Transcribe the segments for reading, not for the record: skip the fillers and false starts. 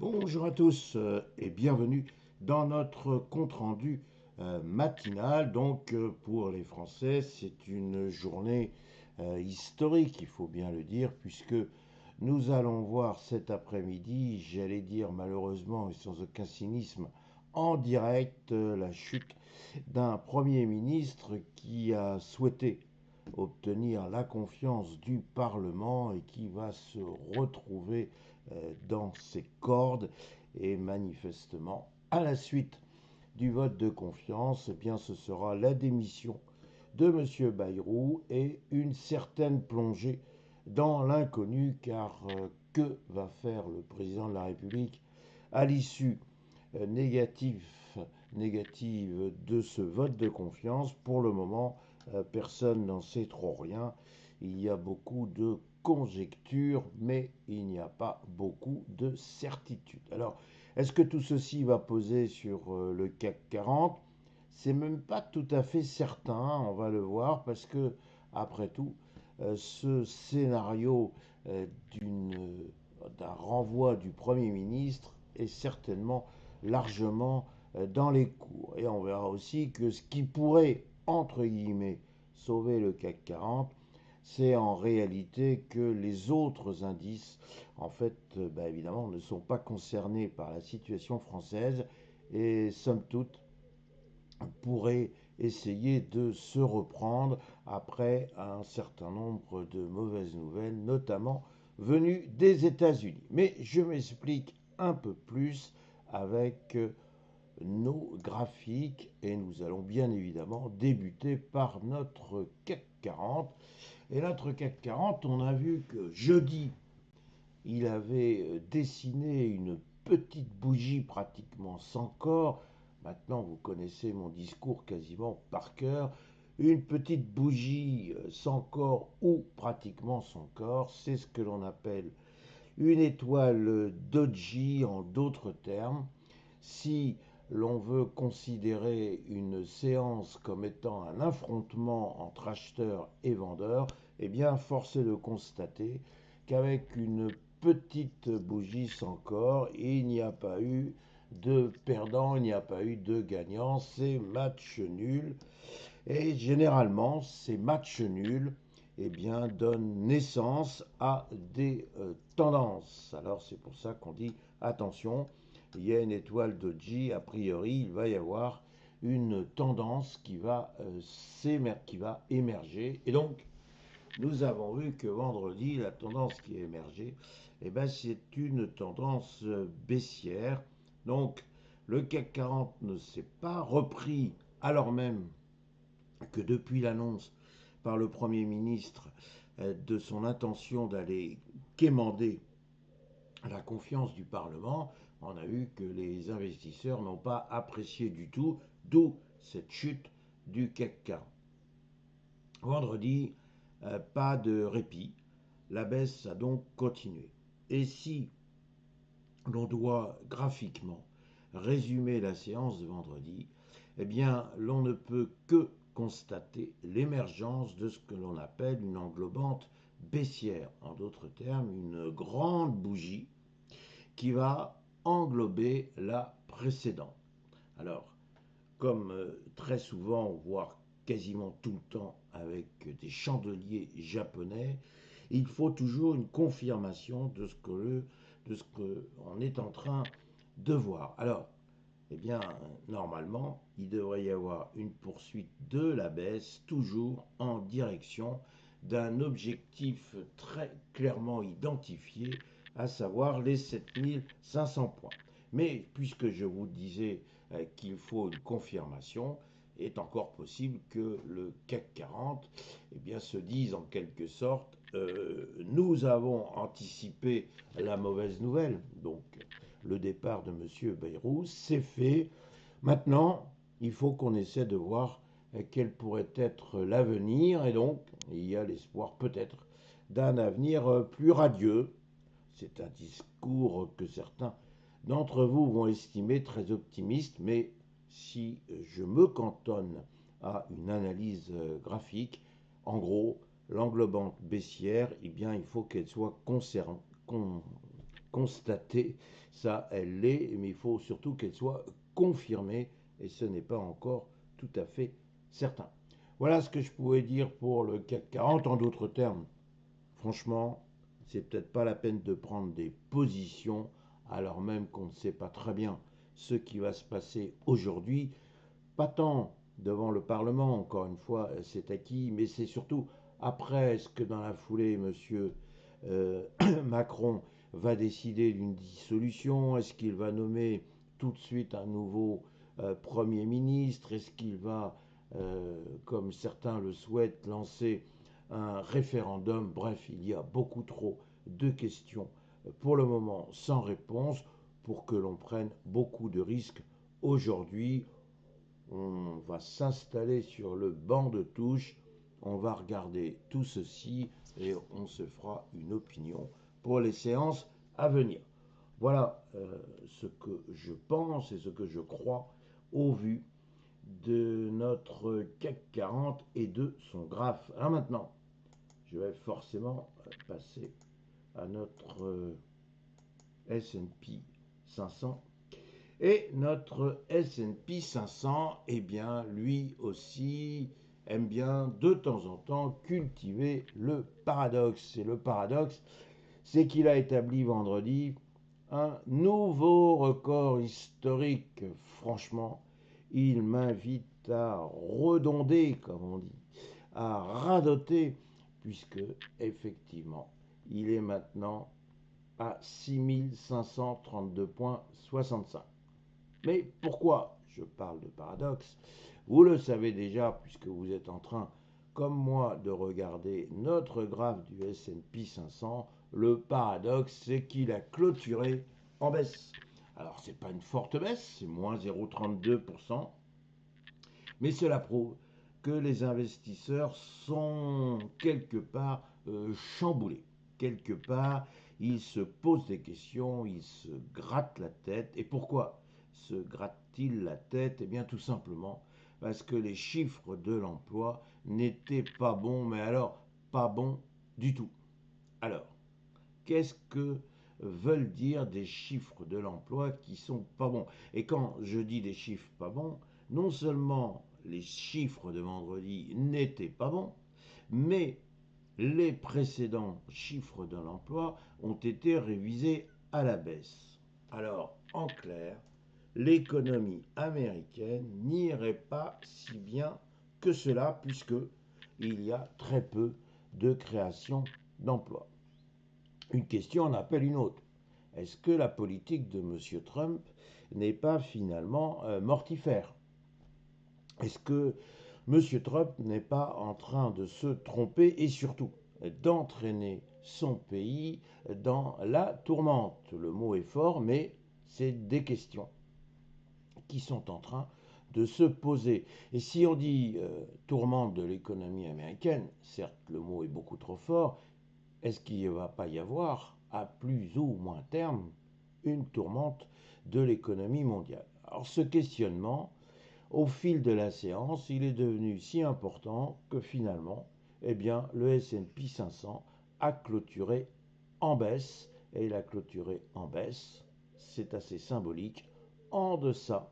Bonjour à tous et bienvenue dans notre compte-rendu matinal. Pour les Français, c'est une journée historique, il faut bien le dire, puisque nous allons voir cet après-midi, j'allais dire malheureusement et sans aucun cynisme, en direct la chute d'un Premier ministre qui a souhaité obtenir la confiance du Parlement et qui va se retrouver dans ses cordes. Et manifestement, à la suite du vote de confiance, eh bien, ce sera la démission de M. Bayrou et une certaine plongée dans l'inconnu, car que va faire le président de la République à l'issue négative, négative de ce vote de confiance? Pour le moment, personne n'en sait trop rien. Il y a beaucoup de conjectures, mais il n'y a pas beaucoup de certitudes. Alors, est-ce que tout ceci va poser sur le CAC 40? C'est même pas tout à fait certain, on va le voir, parce que, après tout, ce scénario euh, d'un renvoi du Premier ministre est certainement largement dans les cours. Et on verra aussi que ce qui pourrait, entre guillemets, sauver le CAC 40, c'est en réalité que les autres indices, en fait, évidemment, ne sont pas concernés par la situation française et, somme toute, pourraient essayer de se reprendre après un certain nombre de mauvaises nouvelles, notamment venues des États-Unis. Mais je m'explique un peu plus avec nos graphiques et nous allons bien évidemment débuter par notre CAC 40. Et notre CAC 40, on a vu que jeudi, il avait dessiné une petite bougie pratiquement sans corps. Maintenant, vous connaissez mon discours quasiment par cœur. Une petite bougie sans corps ou pratiquement sans corps, c'est ce que l'on appelle une étoile doji en d'autres termes. Si l'on veut considérer une séance comme étant un affrontement entre acheteurs et vendeurs, eh bien, force est de constater qu'avec une petite bougie sans corps, il n'y a pas eu de perdant, il n'y a pas eu de gagnant, c'est match nul. Et généralement, ces matchs nuls eh bien, donnent naissance à des tendances. Alors c'est pour ça qu'on dit attention, il y a une étoile doji, a priori il va y avoir une tendance qui va émerger. Et donc nous avons vu que vendredi, la tendance qui a émergé, eh ben, c'est une tendance baissière. Donc le CAC 40 ne s'est pas repris alors même que depuis l'annonce par le Premier ministre de son intention d'aller quémander la confiance du Parlement, on a vu que les investisseurs n'ont pas apprécié du tout, d'où cette chute du CAC 40. Vendredi, pas de répit, la baisse a donc continué. Et si l'on doit graphiquement résumer la séance de vendredi, eh bien, l'on ne peut que constater l'émergence de ce que l'on appelle une englobante baissière. En d'autres termes, une grande bougie qui va englober la précédente. Alors, comme très souvent, voire quasiment tout le temps avec des chandeliers japonais, il faut toujours une confirmation de ce qu'on est en train de voir. Alors, eh bien, normalement, il devrait y avoir une poursuite de la baisse, toujours en direction d'un objectif très clairement identifié, à savoir les 7500 points. Mais puisque je vous disais qu'il faut une confirmation, il est encore possible que le CAC 40 eh bien, se dise en quelque sorte nous avons anticipé la mauvaise nouvelle, donc le départ de M. Bayrou, c'est fait. Maintenant, il faut qu'on essaie de voir quel pourrait être l'avenir, et donc il y a l'espoir peut-être d'un avenir plus radieux. C'est un discours que certains d'entre vous vont estimer très optimiste, mais si je me cantonne à une analyse graphique, en gros, l'englobante baissière, eh bien, il faut qu'elle soit constatée, ça elle l'est, mais il faut surtout qu'elle soit confirmée, et ce n'est pas encore tout à fait certain. Voilà ce que je pouvais dire pour le CAC 40. En d'autres termes, franchement, c'est peut-être pas la peine de prendre des positions alors même qu'on ne sait pas très bien ce qui va se passer aujourd'hui. Pas tant devant le Parlement, encore une fois, c'est acquis, mais c'est surtout après ce que dans la foulée, monsieur Macron va décider d'une dissolution. Est-ce qu'il va nommer tout de suite un nouveau Premier ministre? Est-ce qu'il va, comme certains le souhaitent, lancer un référendum? Bref, il y a beaucoup trop de questions pour le moment sans réponse pour que l'on prenne beaucoup de risques aujourd'hui. On va s'installer sur le banc de touche, on va regarder tout ceci et on se fera une opinion pour les séances à venir. Voilà ce que je pense et ce que je crois au vu de notre CAC 40 et de son graphe. Alors maintenant, je vais forcément passer à notre S&P 500. Et notre S&P 500, eh bien, lui aussi aime bien de temps en temps cultiver le paradoxe. Et le paradoxe, c'est qu'il a établi vendredi un nouveau record historique. Franchement, il m'invite à redonder, comme on dit, à radoter, puisque effectivement, il est maintenant à 6532,65. Mais pourquoi je parle de paradoxe? Vous le savez déjà, puisque vous êtes en train, comme moi, de regarder notre graphe du S&P 500. Le paradoxe, c'est qu'il a clôturé en baisse. Alors, ce n'est pas une forte baisse, c'est moins 0,32%, mais cela prouve que les investisseurs sont quelque part chamboulés. Quelque part, ils se posent des questions, ils se grattent la tête. Et pourquoi se grattent-ils la tête? Eh bien, tout simplement parce que les chiffres de l'emploi n'étaient pas bons, mais alors pas bons du tout. Alors, qu'est-ce que veulent dire des chiffres de l'emploi qui sont pas bons? Et quand je dis des chiffres pas bons, non seulement les chiffres de vendredi n'étaient pas bons, mais les précédents chiffres de l'emploi ont été révisés à la baisse. Alors, en clair, l'économie américaine n'irait pas si bien que cela, puisque il y a très peu de création d'emplois. Une question en appelle une autre. Est-ce que la politique de M. Trump n'est pas finalement mortifère? Est-ce que M. Trump n'est pas en train de se tromper et surtout d'entraîner son pays dans la tourmente? Le mot est fort, mais c'est des questions qui sont en train de se poser. Et si on dit tourmente de l'économie américaine, certes le mot est beaucoup trop fort, est-ce qu'il ne va pas y avoir, à plus ou moins terme, une tourmente de l'économie mondiale? Alors ce questionnement, au fil de la séance, il est devenu si important que finalement, eh bien, le S&P 500 a clôturé en baisse, et il a clôturé en baisse, c'est assez symbolique, en deçà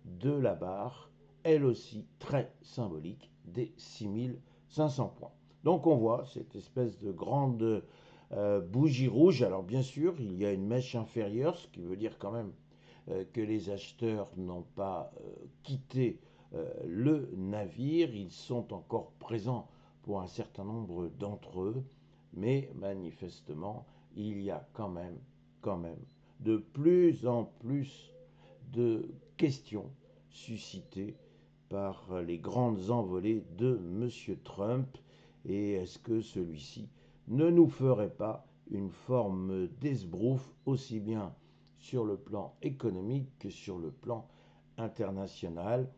de la barre, elle aussi très symbolique, des 6500 points. Donc on voit cette espèce de grande bougie rouge. Alors bien sûr, il y a une mèche inférieure, ce qui veut dire quand même que les acheteurs n'ont pas quitté le navire. Ils sont encore présents pour un certain nombre d'entre eux, mais manifestement, il y a quand même de plus en plus de questions suscitées par les grandes envolées de M. Trump. Et est-ce que celui-ci ne nous ferait pas une forme d'esbrouffe aussi bien sur le plan économique que sur le plan international?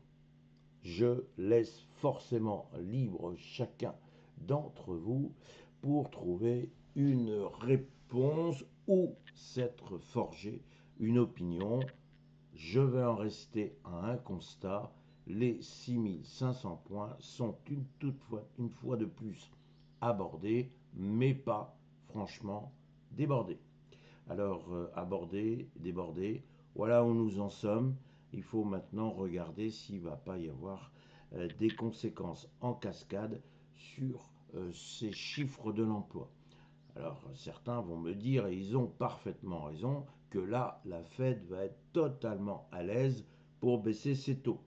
Je laisse forcément libre chacun d'entre vous pour trouver une réponse ou s'être forgé une opinion. Je vais en rester à un constat. Les 6500 points sont une fois de plus abordés, mais pas franchement débordés. alors abordé, débordé. Voilà où nous en sommes. Il faut maintenant regarder s'il ne va pas y avoir des conséquences en cascade sur ces chiffres de l'emploi. Alors certains vont me dire, et ils ont parfaitement raison, que là, la Fed va être totalement à l'aise pour baisser ses taux.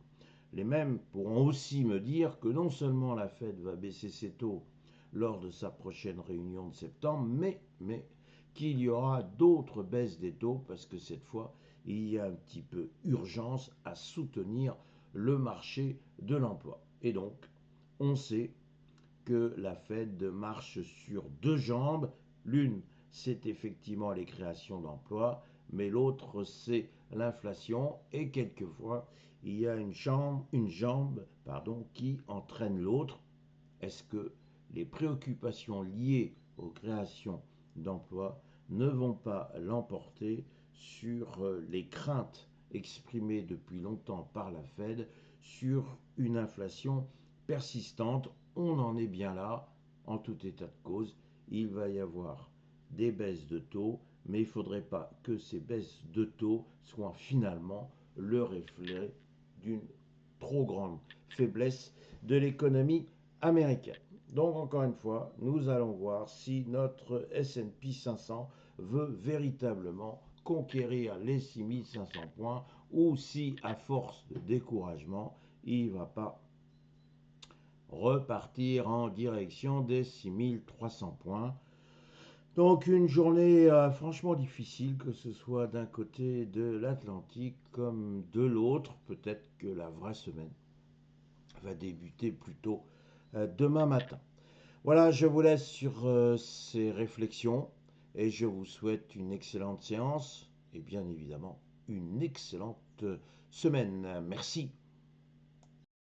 Les mêmes pourront aussi me dire que non seulement la Fed va baisser ses taux lors de sa prochaine réunion de septembre, mais qu'il y aura d'autres baisses des taux parce que cette fois, il y a un petit peu urgence à soutenir le marché de l'emploi. Et donc, on sait que la Fed marche sur deux jambes. L'une, c'est effectivement les créations d'emplois, mais l'autre, c'est l'inflation. Et quelquefois, il y a une jambe qui entraîne l'autre. Est-ce que les préoccupations liées aux créations d'emplois ne vont pas l'emporter sur les craintes exprimées depuis longtemps par la Fed sur une inflation persistante? On en est bien là, en tout état de cause. Il va y avoir des baisses de taux, mais il ne faudrait pas que ces baisses de taux soient finalement le reflet d'une trop grande faiblesse de l'économie américaine. Donc encore une fois, nous allons voir si notre S&P 500 veut véritablement conquérir les 6500 points ou si à force de découragement, il ne va pas repartir en direction des 6300 points. Donc une journée franchement difficile, que ce soit d'un côté de l'Atlantique comme de l'autre. Peut-être que la vraie semaine va débuter plutôt demain matin. Voilà, je vous laisse sur ces réflexions et je vous souhaite une excellente séance et bien évidemment une excellente semaine. Merci.